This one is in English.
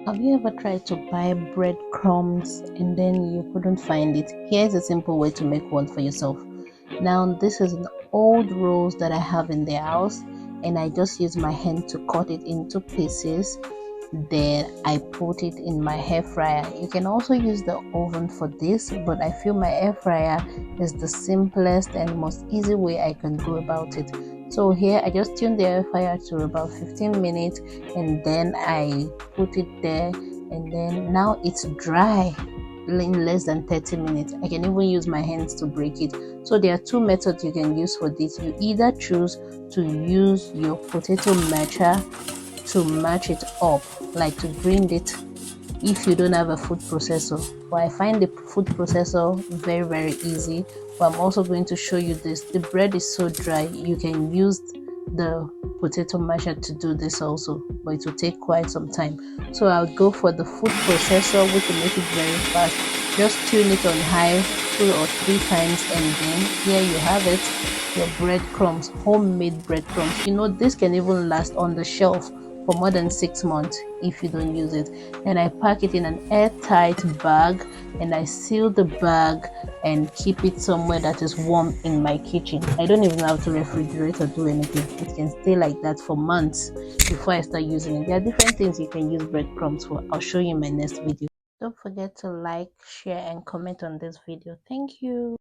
Have you ever tried to buy breadcrumbs and then you couldn't find it? Here's a simple way to make one for yourself. Now, this is an old rose that I have in the house, and I just use my hand to cut it into pieces. Then I put it in my air fryer. You can also use the oven for this, but I feel my air fryer is the simplest and most easy way I can go about it. So here I just tune the air fryer to about 15 minutes, and then I put it there, and then now it's dry in less than 30 minutes. I can even use my hands to break it. So there are two methods you can use for this. You either choose to use your potato masher to match it up, like to grind it, if you don't have a food processor. But I find the food processor very easy. But I'm also going to show you this. The bread is so dry, you can use the potato masher to do this also, but it will take quite some time. So I'll go for the food processor, which will make it very fast. Just tune it on high 2 or 3 times, and then here you have it, your breadcrumbs, homemade breadcrumbs. You know, this can even last on the shelf for more than 6 months if you don't use it. And I pack it in an airtight bag, and I seal the bag and keep it somewhere that is warm in my kitchen. I don't even have to refrigerate or do anything. It can stay like that for months before I start using it. There are different things you can use breadcrumbs for. I'll show you in my next video. Don't forget to like, share, and comment on this video. Thank you.